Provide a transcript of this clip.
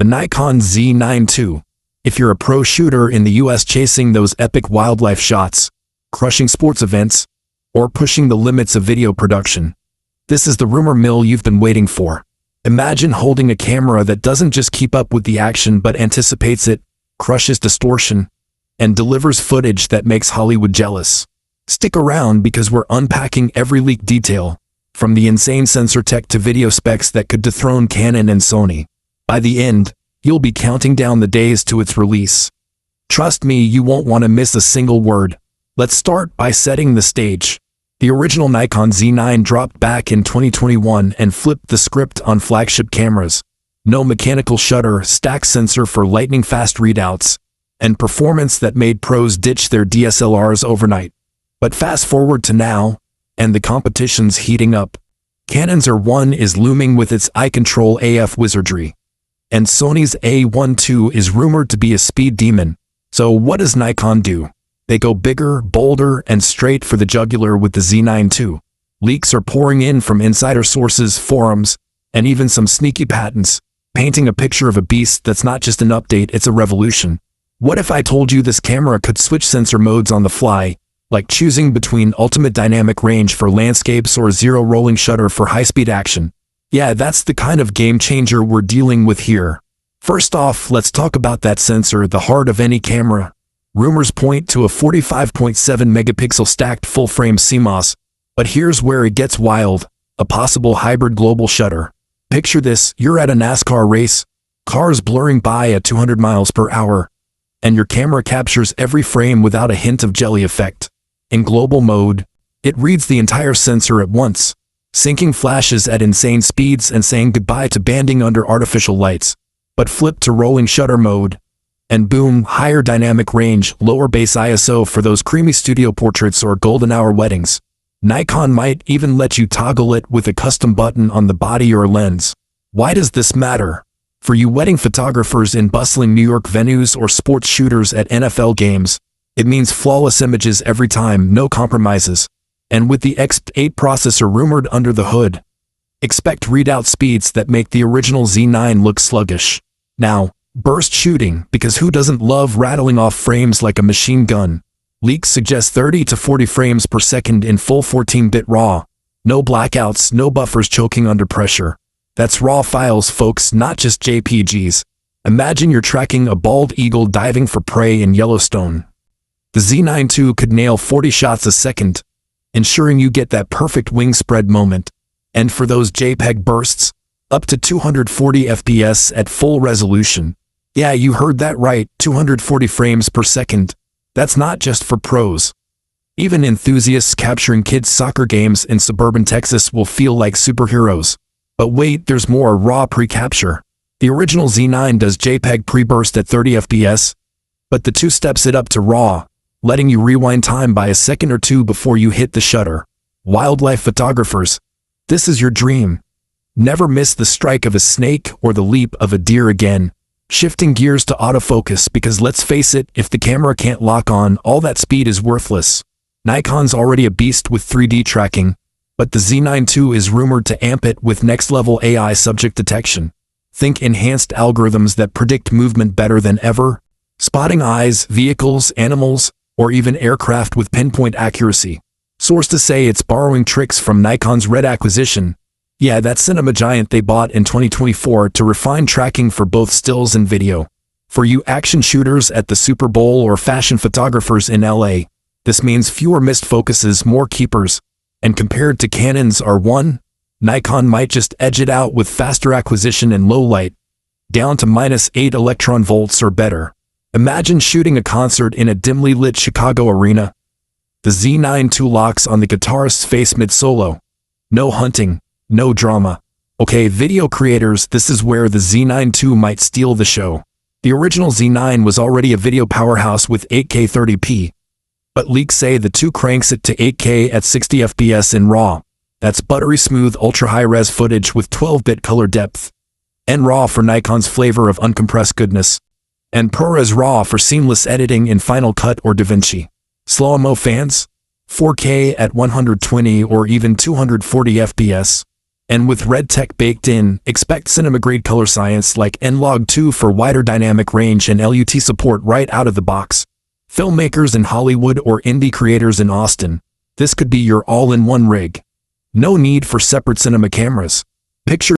the Nikon Z9 II. If you're a pro shooter in the US chasing those epic wildlife shots, crushing sports events, or pushing the limits of video production, this is the rumor mill you've been waiting for. Imagine holding a camera that doesn't just keep up with the action but anticipates it, crushes distortion, and delivers footage that makes Hollywood jealous. Stick around because we're unpacking every leaked detail, from the insane sensor tech to video specs that could dethrone Canon and Sony. By the end, you'll be counting down the days to its release. Trust me, you won't want to miss a single word. Let's start by setting the stage. The original Nikon Z9 dropped back in 2021 and flipped the script on flagship cameras. No mechanical shutter, stack sensor for lightning-fast readouts, and performance that made pros ditch their DSLRs overnight. But fast forward to now, and the competition's heating up. Canon's R1 is looming with its eye-control AF wizardry, and Sony's A1 II is rumored to be a speed demon. So what does Nikon do? They go bigger, bolder, and straight for the jugular with the Z9 II. Leaks are pouring in from insider sources, forums, and even some sneaky patents, painting a picture of a beast that's not just an update, it's a revolution. What if I told you this camera could switch sensor modes on the fly, like choosing between ultimate dynamic range for landscapes or zero rolling shutter for high-speed action? Yeah, that's the kind of game changer we're dealing with here. First off, let's talk about that sensor, the heart of any camera. Rumors point to a 45.7 megapixel stacked full-frame CMOS, but here's where it gets wild, a possible hybrid global shutter. Picture this, you're at a NASCAR race, cars blurring by at 200 miles per hour, and your camera captures every frame without a hint of jelly effect. In global mode, it reads the entire sensor at once, syncing flashes at insane speeds and saying goodbye to banding under artificial lights. But flip to rolling shutter mode, and boom, higher dynamic range, lower base ISO for those creamy studio portraits or golden hour weddings. Nikon might even let you toggle it with a custom button on the body or lens. Why does this matter? For you wedding photographers in bustling New York venues or sports shooters at NFL games, it means flawless images every time, no compromises. And with the X8 processor rumored under the hood, expect readout speeds that make the original Z9 look sluggish. Now, burst shooting, because who doesn't love rattling off frames like a machine gun? Leaks suggest 30 to 40 frames per second in full 14-bit RAW. No blackouts, no buffers choking under pressure. That's RAW files, folks, not just JPGs. Imagine you're tracking a bald eagle diving for prey in Yellowstone. The Z9 II could nail 40 shots a second, ensuring you get that perfect wing spread moment. And for those JPEG bursts, up to 240 FPS at full resolution. Yeah, you heard that right, 240 frames per second. That's not just for pros. Even enthusiasts capturing kids' soccer games in suburban Texas will feel like superheroes. But wait, there's more. RAW pre-capture. The original Z9 does JPEG pre-burst at 30 FPS, but the 2 steps it up to RAW, letting you rewind time by a second or two before you hit the shutter. Wildlife photographers, this is your dream. Never miss the strike of a snake or the leap of a deer again. Shifting gears to autofocus, because let's face it, if the camera can't lock on, all that speed is worthless. Nikon's already a beast with 3D tracking, but the Z9 II is rumored to amp it with next-level AI subject detection. Think enhanced algorithms that predict movement better than ever, spotting eyes, vehicles, animals, or even aircraft with pinpoint accuracy. Sources say it's borrowing tricks from Nikon's Red acquisition. Yeah, that cinema giant they bought in 2024 to refine tracking for both stills and video. For you action shooters at the Super Bowl or fashion photographers in LA, this means fewer missed focuses, more keepers. And compared to Canon's R1, Nikon might just edge it out with faster acquisition and low light, down to -8 electron volts or better. Imagine shooting a concert in a dimly lit Chicago arena. The Z9 II locks on the guitarist's face mid-solo. No hunting. No drama. Okay, video creators, this is where the Z9 II might steal the show. The original Z9 was already a video powerhouse with 8K 30p, but leaks say the 2 cranks it to 8K at 60 FPS in RAW. That's buttery smooth ultra-high-res footage with 12-bit color depth. And RAW for Nikon's flavor of uncompressed goodness. And ProRes RAW for seamless editing in Final Cut or DaVinci. Slow-mo fans? 4K at 120 or even 240 FPS. And with red tech baked in, expect cinema-grade color science like N-Log 2 for wider dynamic range and LUT support right out of the box. Filmmakers in Hollywood or indie creators in Austin, this could be your all-in-one rig. No need for separate cinema cameras. Picture